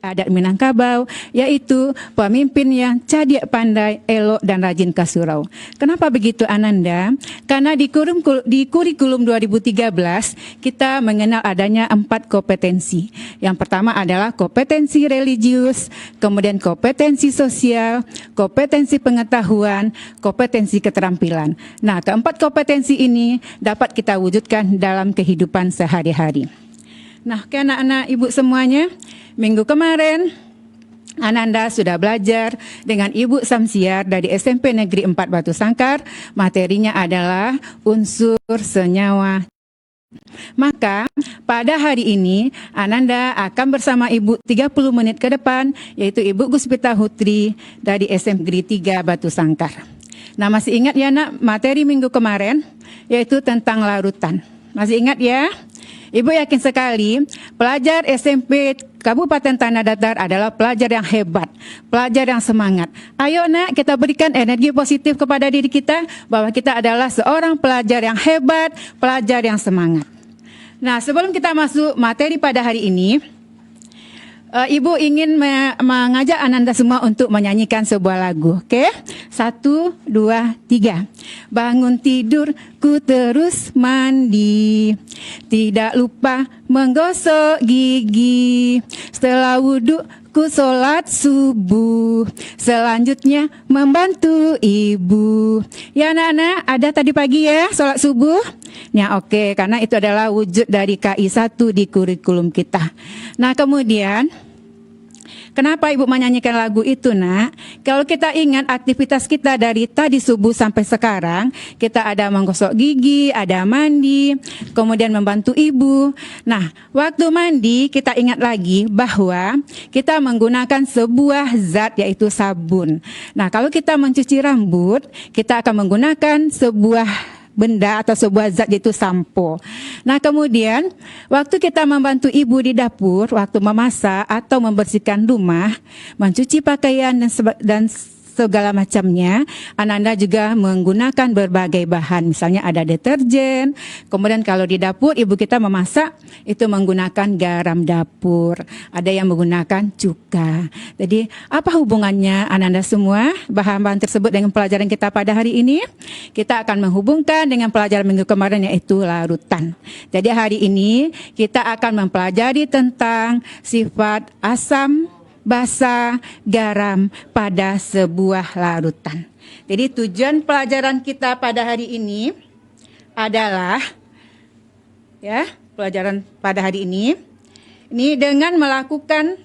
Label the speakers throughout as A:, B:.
A: Adat Minangkabau, yaitu pemimpin yang cerdik, pandai, elok, dan rajin ke surau. Kenapa begitu, Ananda? Karena di kurikulum 2013, kita mengenal adanya 4 kompetensi. Yang pertama adalah kompetensi religius, kemudian kompetensi sosial, kompetensi pengetahuan, kompetensi keterampilan. Nah, keempat kompetensi ini dapat kita wujudkan dalam kehidupan sehari-hari. Nah, oke anak-anak ibu semuanya, minggu kemarin Ananda sudah belajar dengan Ibu Samsiar dari SMP Negeri 4 Batu Sangkar. Materinya adalah unsur senyawa. Maka pada hari ini Ananda akan bersama Ibu 30 menit ke depan, yaitu Ibu Guspita Hutri dari SMP Negeri 3 Batu Sangkar. Nah, masih ingat ya nak materi minggu kemarin, yaitu tentang larutan. Masih ingat ya? Ibu yakin sekali pelajar SMP Kabupaten Tanah Datar adalah pelajar yang hebat, pelajar yang semangat. Ayo nak, kita berikan energi positif kepada diri kita bahwa kita adalah seorang pelajar yang hebat, pelajar yang semangat. Nah, sebelum kita masuk materi pada hari ini, Ibu ingin mengajak Ananda semua untuk menyanyikan sebuah lagu. Oke? 1, 2, 3. Bangun tidur, ku terus mandi. Tidak lupa menggosok gigi. Setelah wudhu, ku sholat subuh. Selanjutnya membantu ibu. Ya anak-anak, ada tadi pagi ya sholat subuh? Ya oke, karena itu adalah wujud dari KI 1 di kurikulum kita. Nah kemudian, kenapa Ibu menyanyikan lagu itu nak? Kalau kita ingat aktivitas kita dari tadi subuh sampai sekarang, kita ada menggosok gigi, ada mandi, kemudian membantu ibu. Nah, waktu mandi kita ingat lagi bahwa kita menggunakan sebuah zat yaitu sabun. Nah, kalau kita mencuci rambut, kita akan menggunakan sebuah benda atau sebuah zat yaitu sampo. Nah kemudian waktu kita membantu ibu di dapur, waktu memasak atau membersihkan rumah, mencuci pakaian dan segala macamnya, Ananda juga menggunakan berbagai bahan. Misalnya ada deterjen, kemudian kalau di dapur ibu kita memasak, itu menggunakan garam dapur. Ada yang menggunakan cuka. Jadi apa hubungannya Ananda semua bahan-bahan tersebut dengan pelajaran kita pada hari ini? Kita akan menghubungkan dengan pelajaran minggu kemarin yaitu larutan. Jadi hari ini kita akan mempelajari tentang sifat asam, basa, garam pada sebuah larutan. Jadi tujuan pelajaran kita pada hari ini adalah pelajaran pada hari ini dengan melakukan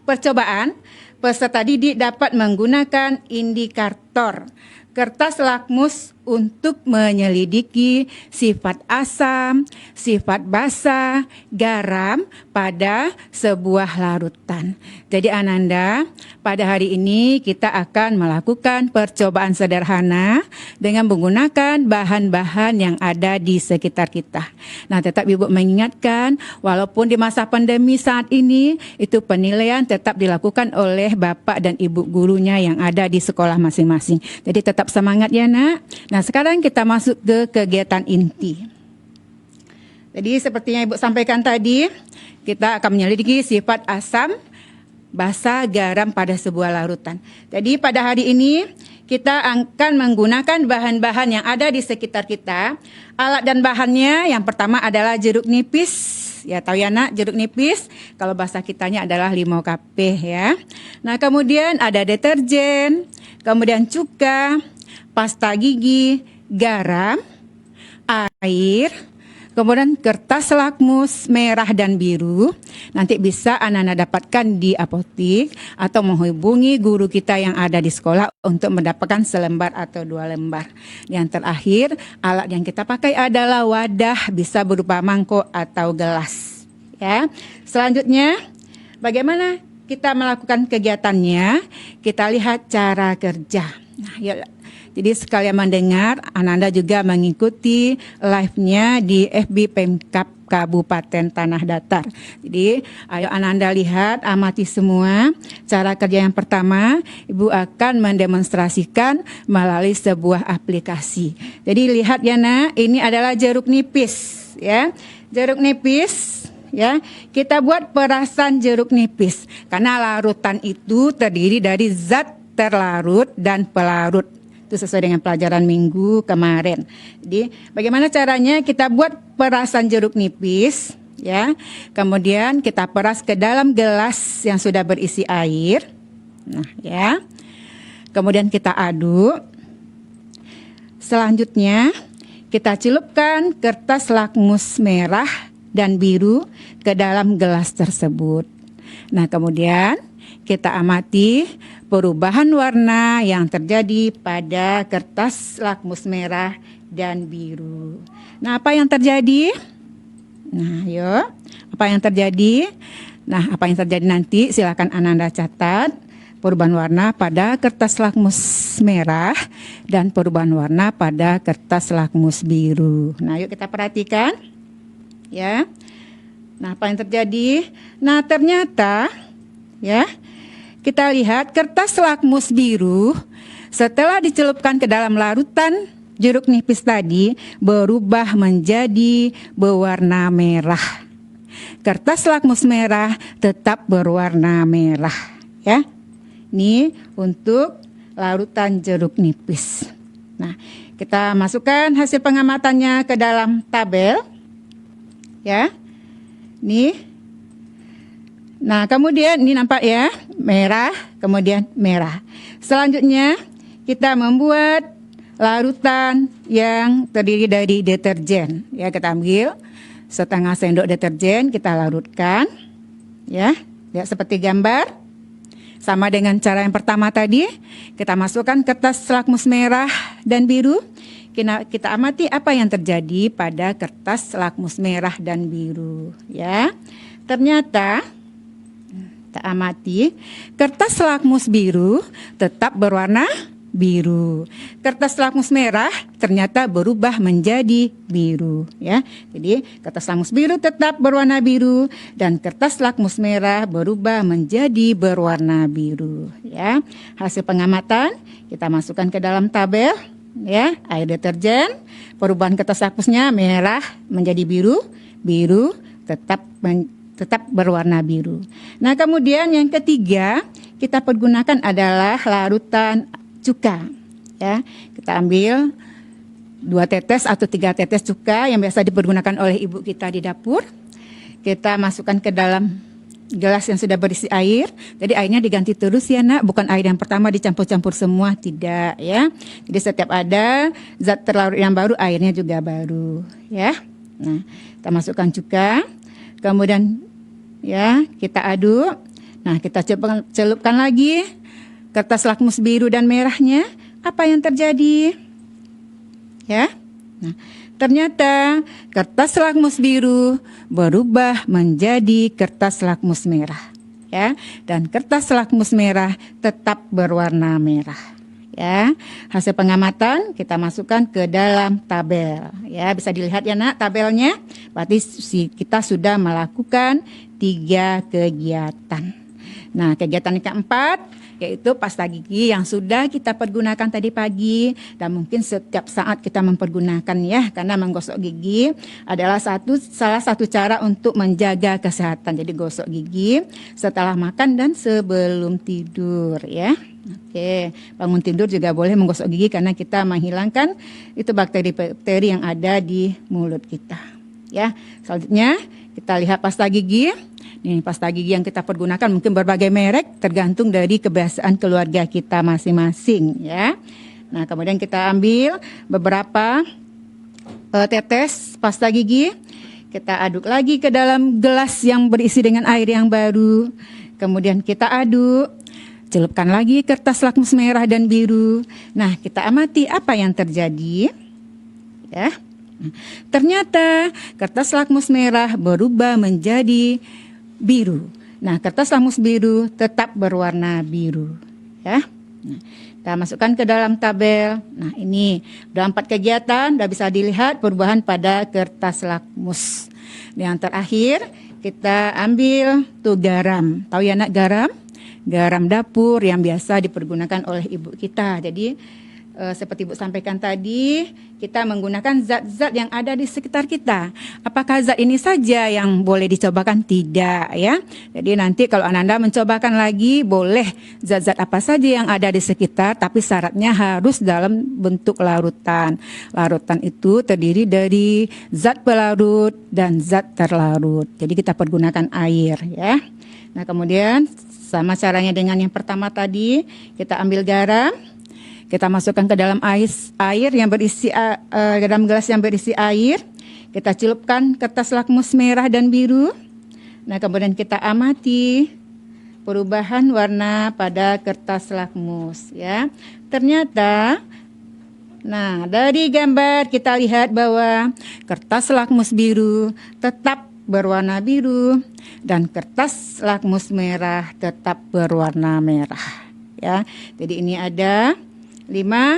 A: percobaan, peserta didik dapat menggunakan indikator kertas lakmus untuk menyelidiki sifat asam, sifat basa, garam pada sebuah larutan. Jadi Ananda, pada hari ini kita akan melakukan percobaan sederhana dengan menggunakan bahan-bahan yang ada di sekitar kita. Nah, tetap Ibu mengingatkan, walaupun di masa pandemi saat ini, itu penilaian tetap dilakukan oleh Bapak dan Ibu gurunya yang ada di sekolah masing-masing. Jadi tetap semangat ya nak. Nah, sekarang kita masuk ke kegiatan inti. Jadi seperti yang Ibu sampaikan tadi, kita akan menyelidiki sifat asam, basa, garam pada sebuah larutan. Jadi pada hari ini kita akan menggunakan bahan-bahan yang ada di sekitar kita. Alat dan bahannya yang pertama adalah jeruk nipis. Ya tahu ya nak, jeruk nipis. Kalau bahasa kitanya adalah limau kapeh ya. Nah kemudian ada deterjen, kemudian cuka, pasta gigi, garam, air, kemudian kertas lakmus merah dan biru. Nanti bisa anak-anak dapatkan di apotik atau menghubungi guru kita yang ada di sekolah untuk mendapatkan selembar atau 2 lembar. Yang terakhir, alat yang kita pakai adalah wadah, bisa berupa mangkok atau gelas. Ya. Selanjutnya, bagaimana kita melakukan kegiatannya? Kita lihat cara kerja. Nah, yuk. Jadi sekalian mendengar, Ananda juga mengikuti live-nya di FB Pemkab Kabupaten Tanah Datar. Jadi ayo Ananda lihat, amati semua. Cara kerja yang pertama, Ibu akan mendemonstrasikan melalui sebuah aplikasi. Jadi lihat ya nak, ini adalah jeruk nipis ya. Jeruk nipis ya, kita buat perasan jeruk nipis. Karena larutan itu terdiri dari zat terlarut dan pelarut. Itu sesuai dengan pelajaran minggu kemarin. Jadi, bagaimana caranya kita buat perasan jeruk nipis, ya. Kemudian kita peras ke dalam gelas yang sudah berisi air. Nah, ya. Kemudian kita aduk. Selanjutnya, kita celupkan kertas lakmus merah dan biru ke dalam gelas tersebut. Nah, kemudian kita amati perubahan warna yang terjadi pada kertas lakmus merah dan biru. Nah, apa yang terjadi? Nah, yuk, apa yang terjadi? Nah, apa yang terjadi nanti silakan Ananda catat. Perubahan warna pada kertas lakmus merah dan perubahan warna pada kertas lakmus biru. Nah, yuk kita perhatikan. Ya. Nah, apa yang terjadi? Nah, ternyata ya, kita lihat kertas lakmus biru setelah dicelupkan ke dalam larutan jeruk nipis tadi berubah menjadi berwarna merah. Kertas lakmus merah tetap berwarna merah, ya. Ini untuk larutan jeruk nipis. Nah, kita masukkan hasil pengamatannya ke dalam tabel. Ya. Nih. Nah, kemudian ini nampak ya, merah, kemudian merah. Selanjutnya, kita membuat larutan yang terdiri dari deterjen. Ya, kita ambil setengah sendok deterjen, kita larutkan. Ya, lihat seperti gambar. Sama dengan cara yang pertama tadi, kita masukkan kertas lakmus merah dan biru. Kita amati apa yang terjadi pada kertas lakmus merah dan biru. Ya, ternyata kita amati kertas lakmus biru tetap berwarna biru. Kertas lakmus merah ternyata berubah menjadi biru, ya. Jadi kertas lakmus biru tetap berwarna biru dan kertas lakmus merah berubah menjadi berwarna biru, ya. Hasil pengamatan kita masukkan ke dalam tabel, ya. Air deterjen, perubahan kertas lakmusnya merah menjadi biru, biru tetap berwarna biru. Nah, kemudian yang ketiga kita pergunakan adalah larutan cuka, ya. Kita ambil 2 tetes atau 3 tetes cuka yang biasa dipergunakan oleh ibu kita di dapur. Kita masukkan ke dalam gelas yang sudah berisi air. Jadi airnya diganti terus ya, Nak, bukan air yang pertama dicampur-campur semua, tidak, ya. Jadi setiap ada zat terlarut yang baru, airnya juga baru, ya. Nah, kita masukkan cuka. Kemudian ya, kita aduk. Nah, kita celupkan lagi kertas lakmus biru dan merahnya. Apa yang terjadi? Ya. Nah, ternyata kertas lakmus biru berubah menjadi kertas lakmus merah, ya. Dan kertas lakmus merah tetap berwarna merah, ya. Hasil pengamatan kita masukkan ke dalam tabel, ya. Bisa dilihat ya, Nak, tabelnya. Berarti kita sudah melakukan 3 kegiatan. Nah, kegiatan yang keempat yaitu pasta gigi yang sudah kita pergunakan tadi pagi, dan mungkin setiap saat kita mempergunakan, ya, karena menggosok gigi adalah salah satu cara untuk menjaga kesehatan. Jadi gosok gigi setelah makan dan sebelum tidur, ya. Oke, bangun tidur juga boleh menggosok gigi karena kita menghilangkan itu bakteri-bakteri yang ada di mulut kita, ya. Selanjutnya kita lihat pasta gigi. Ini pasta gigi yang kita pergunakan mungkin berbagai merek, tergantung dari kebiasaan keluarga kita masing-masing, ya. Nah, kemudian kita ambil beberapa tetes pasta gigi, kita aduk lagi ke dalam gelas yang berisi dengan air yang baru. Kemudian kita aduk, celupkan lagi kertas lakmus merah dan biru. Nah, kita amati apa yang terjadi, ya. Ternyata kertas lakmus merah berubah menjadi biru. Nah, kertas lakmus biru tetap berwarna biru, ya. Nah, kita masukkan ke dalam tabel. Nah, ini udah 4 kegiatan, udah bisa dilihat perubahan pada kertas lakmus. Yang terakhir kita ambil tuh garam. Tahu ya, Nak, garam? Garam dapur yang biasa dipergunakan oleh ibu kita. Jadi seperti Ibu sampaikan tadi, kita menggunakan zat-zat yang ada di sekitar kita. Apakah zat ini saja yang boleh dicobakan? Tidak, ya. Jadi nanti kalau Ananda mencobakan lagi, boleh zat-zat apa saja yang ada di sekitar, tapi syaratnya harus dalam bentuk larutan. Larutan itu terdiri dari zat pelarut dan zat terlarut. Jadi kita pergunakan air, ya. Nah, kemudian sama caranya dengan yang pertama tadi, kita ambil garam, kita masukkan ke dalam air yang berisi dalam gelas yang berisi air. Kita celupkan kertas lakmus merah dan biru. Nah, kemudian kita amati perubahan warna pada kertas lakmus, ya. Ternyata, nah, dari gambar kita lihat bahwa kertas lakmus biru tetap berwarna biru dan kertas lakmus merah tetap berwarna merah, ya. Jadi ini ada 5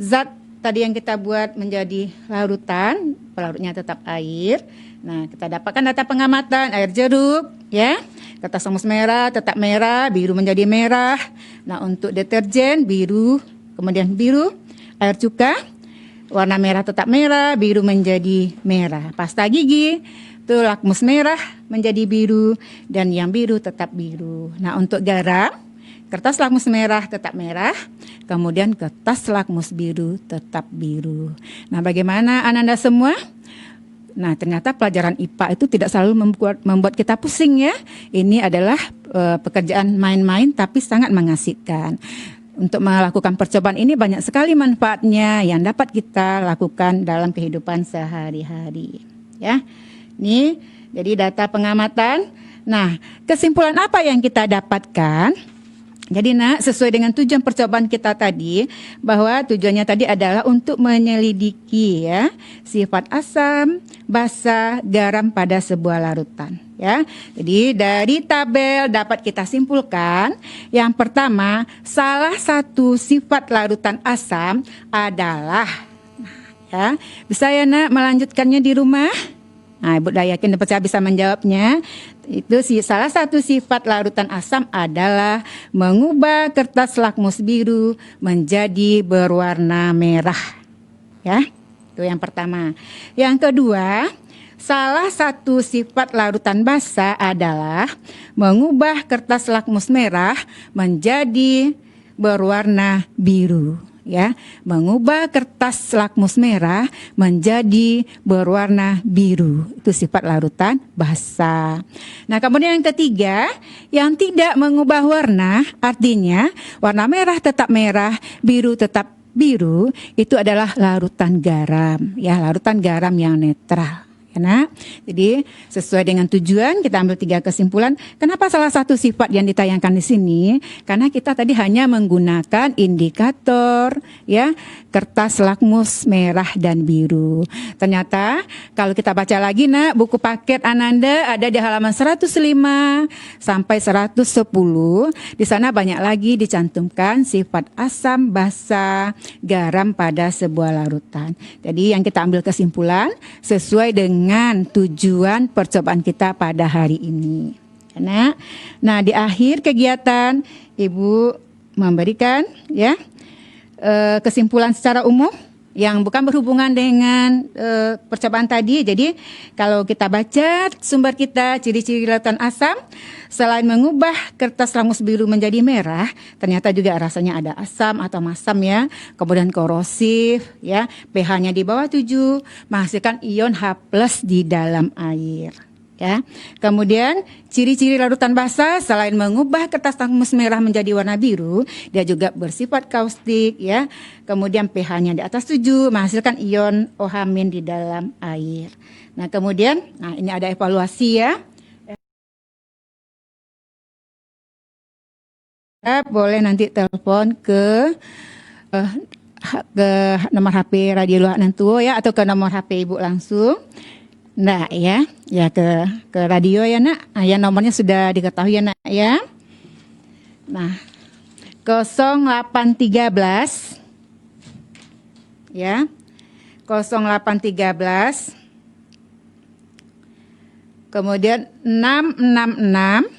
A: zat tadi yang kita buat menjadi larutan, pelarutnya tetap air. Nah, kita dapatkan data pengamatan air jeruk, ya. Kertas lakmus merah tetap merah, biru menjadi merah. Nah, untuk deterjen biru, kemudian biru, air cuka, warna merah tetap merah, biru menjadi merah. Pasta gigi, itu lakmus merah menjadi biru dan yang biru tetap biru. Nah, untuk garam, kertas lakmus merah tetap merah, kemudian kertas lakmus biru tetap biru. Nah, bagaimana Ananda semua? Nah, ternyata pelajaran IPA itu tidak selalu membuat kita pusing, ya. Ini adalah pekerjaan main-main tapi sangat mengasihkan. Untuk melakukan percobaan ini banyak sekali manfaatnya yang dapat kita lakukan dalam kehidupan sehari-hari, ya. Ini jadi data pengamatan. Nah, kesimpulan apa yang kita dapatkan? Jadi nak, sesuai dengan tujuan percobaan kita tadi, bahwa tujuannya tadi adalah untuk menyelidiki, ya, sifat asam, basa, garam pada sebuah larutan, ya. Jadi dari tabel dapat kita simpulkan, yang pertama, salah satu sifat larutan asam adalah, ya, bisa ya nak melanjutkannya di rumah? Nah, Ibu yakin percaya bisa menjawabnya. Itu salah satu sifat larutan asam adalah mengubah kertas lakmus biru menjadi berwarna merah. Ya, itu yang pertama. Yang kedua, salah satu sifat larutan basa adalah mengubah kertas lakmus merah menjadi berwarna biru. Ya, mengubah kertas lakmus merah menjadi berwarna biru. Itu sifat larutan basa. Nah, kemudian yang ketiga, yang tidak mengubah warna, artinya warna merah tetap merah, biru tetap biru, itu adalah larutan garam. Ya, larutan garam yang netral. Ya, nak. Jadi sesuai dengan tujuan kita ambil 3 kesimpulan. Kenapa salah satu sifat yang ditayangkan di sini? Karena kita tadi hanya menggunakan indikator, ya, kertas lakmus merah dan biru. Ternyata kalau kita baca lagi, nak, buku paket Ananda ada di halaman 105 sampai 110. Di sana banyak lagi dicantumkan sifat asam, basa, garam pada sebuah larutan. Jadi yang kita ambil kesimpulan sesuai dengan tujuan percobaan kita pada hari ini. Nah, di akhir kegiatan Ibu memberikan, ya, kesimpulan secara umum yang bukan berhubungan dengan percobaan tadi. Jadi kalau kita baca sumber kita, ciri-ciri larutan asam, selain mengubah kertas lakmus biru menjadi merah, ternyata juga rasanya ada asam atau masam, ya. Kemudian korosif, ya, pH-nya di bawah 7, menghasilkan ion H+ di dalam air. Ya. Kemudian ciri-ciri larutan basa selain mengubah kertas lakmus merah menjadi warna biru, dia juga bersifat kaustik, ya. Kemudian pH-nya di atas 7 menghasilkan ion OH- di dalam air. Nah, kemudian ini ada evaluasi, ya. Boleh nanti telepon ke nomor HP Radio Luhak Nantuo, ya, atau ke nomor HP Ibu langsung. Nah, ya ke radio, ya, nak. Nah, ya, nomornya sudah diketahui, ya, nak, ya. Nah, 0813, ya, 0813, kemudian 666,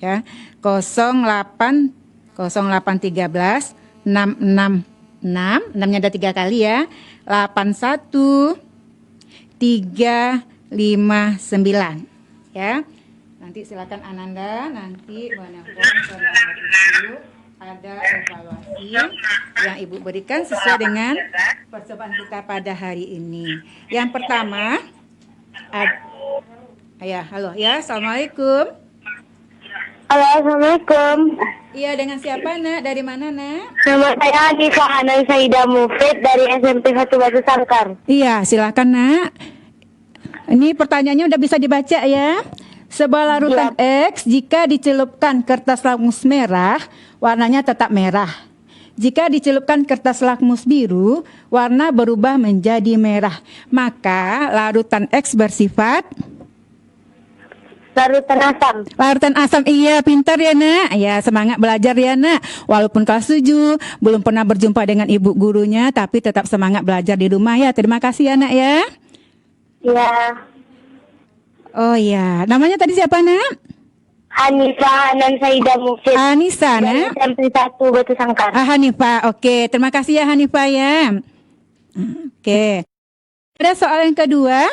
A: ya, 0813 66 6-nya ada 3 kali ya. 81359 ya. Nanti silakan Ananda nanti menelpon ke nomor itu. Ada evaluasi yang Ibu berikan sesuai dengan percobaan kita pada hari ini. Yang pertama, halo ya, assalamualaikum.
B: Halo, assalamualaikum.
A: Iya, dengan siapa nak? Dari mana nak?
B: Nama saya Hanifah Hanan Saida Mufid dari SMP 1 Batu Sangkar.
A: Iya, silakan nak. Ini pertanyaannya udah bisa dibaca ya. Sebuah larutan X jika dicelupkan kertas lakmus merah, warnanya tetap merah. Jika dicelupkan kertas lakmus biru, warna berubah menjadi merah. Maka larutan X bersifat
B: Larutan asam.
A: larutan asam. Iya, pintar ya nak. Ya, semangat belajar ya nak. Walaupun kelas 7 belum pernah berjumpa dengan ibu gurunya, tapi tetap semangat belajar di rumah ya. Terima kasih ya nak ya.
B: Ya.
A: Oh ya, namanya tadi siapa nak?
B: Hanifah Hanan Saida Mufid.
A: Anissa
B: dari
A: nak.
B: SMP 1 Batu Sangkar.
A: Hanifah, oke. Terima kasih ya Hanifah ya. Oke. Ada soal yang kedua.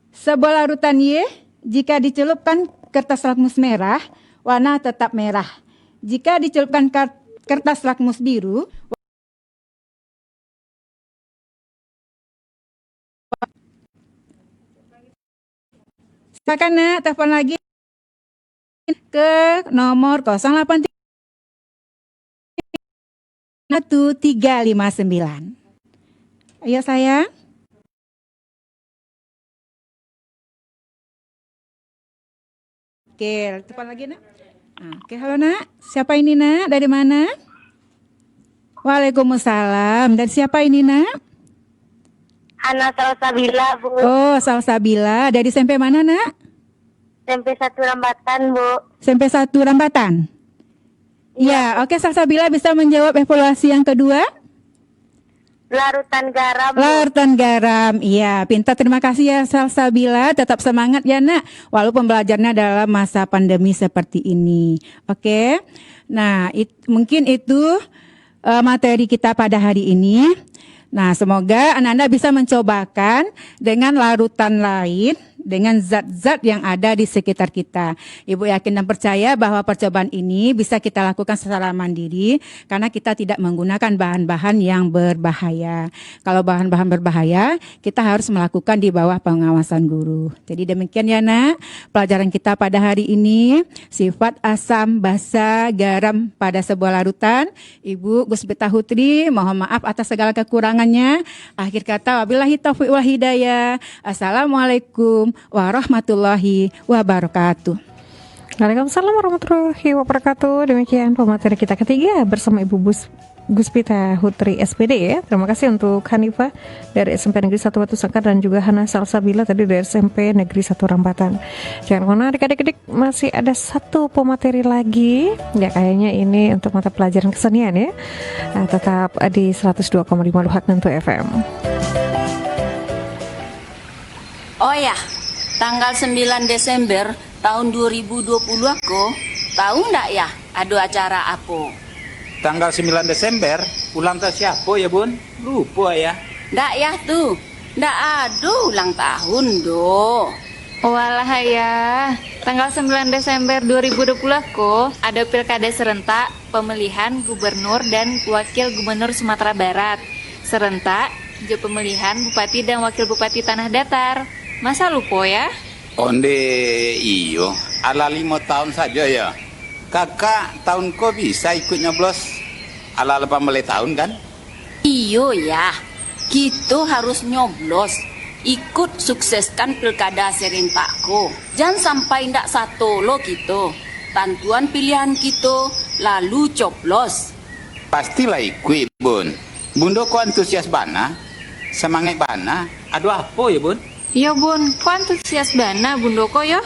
A: Sebuah larutan Y, jika dicelupkan kertas lakmus merah, warna tetap merah. Jika dicelupkan kertas lakmus biru, silakan nak, telepon lagi ke nomor 083 1359. Ayo sayang. Oke, telepon lagi nak. Oke, halo nak. Siapa ini nak? Dari mana? Waalaikumsalam. Dan siapa ini nak?
B: Hana Salsabila, Bu.
A: Oh, Salsabila. Dari SMP mana nak?
B: SMP 1 Rambatan, Bu.
A: SMP 1 Rambatan. Ya, oke Salsabila bisa menjawab evaluasi yang kedua.
B: Larutan garam, Bu.
A: Larutan garam. Iya, pintar. Terima kasih ya Salsabila. Tetap semangat ya nak. Walaupun belajarnya dalam masa pandemi seperti ini. Oke. Nah, mungkin itu materi kita pada hari ini. Nah, semoga anak-anak bisa mencobakan dengan larutan lain, dengan zat-zat yang ada di sekitar kita. Ibu yakin dan percaya bahwa percobaan ini bisa kita lakukan secara mandiri karena kita tidak menggunakan bahan-bahan yang berbahaya. Kalau bahan-bahan berbahaya, kita harus melakukan di bawah pengawasan guru. Jadi demikian ya nak, pelajaran kita pada hari ini, sifat asam, basa, garam pada sebuah larutan. Ibu Guspita Hutri, mohon maaf atas segala kekurangannya. Akhir kata, wabillahi taufiq wal hidayah. Assalamualaikum warahmatullahi wabarakatuh.
C: Waalaikumsalam warahmatullahi wabarakatuh. Demikian pemateri kita ketiga bersama Ibu Guspita Hutri SPD ya. Terima kasih untuk Hanifah dari SMP Negeri 1 Batu Sangkar dan juga Hana Salsabila tadi dari SMP Negeri 1 Rambatan. Jangan kemana adik-adik, masih ada satu pemateri lagi. Ya kayaknya ini untuk mata pelajaran kesenian ya. Tetap di 102,5 Luhak Nentu FM.
D: Oh ya, tanggal 9 Desember tahun 2020 aku tahu ndak ya ada acara apa?
E: Tanggal 9 Desember ulang tahun siapa ya Bun? Lupa ya.
D: Ndak ya tuh, ndak ada ulang tahun do.
F: Walah ya, tanggal 9 Desember 2020 aku ada pilkada serentak pemilihan gubernur dan wakil gubernur Sumatera Barat. Serentak juga pemilihan bupati dan wakil bupati Tanah Datar. Masa lupa ya?
E: Onde iyo, ala 5 tahun saja ya. Kakak tahun kok bisa ikut nyoblos ala 18 tahun kan?
D: Iyo ya, kita harus nyoblos. Ikut sukseskan pilkada serentakku. Jangan sampai ndak satu lo gitu. Tentuan pilihan kita lalu coblos.
E: Pastilah ikut Bun. Bundo kok antusias bana, semangat bana. Aduh apa ya Bun?
F: Iya bun, kok antusias bana bundoko ya?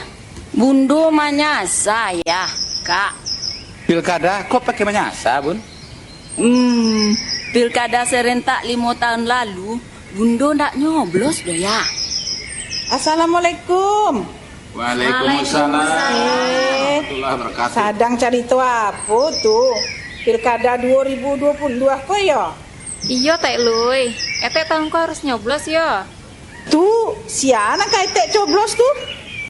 D: Bundo manyasa ya, Kak.
E: Pilkada kok pakai menyasa Bun?
D: Pilkada serentak 5 tahun lalu, Bundo ndak nyoblos do ya.
G: Assalamualaikum.
E: Waalaikumsalam. Warahmatullahi wabarakatuh.
G: Sadang cari itu apa tuh? Pilkada 2022 ko ya.
F: Iyo Teh Lui, ete tahun ko harus nyoblos yo.
G: Tu, siapa nak kaitek coblos tu?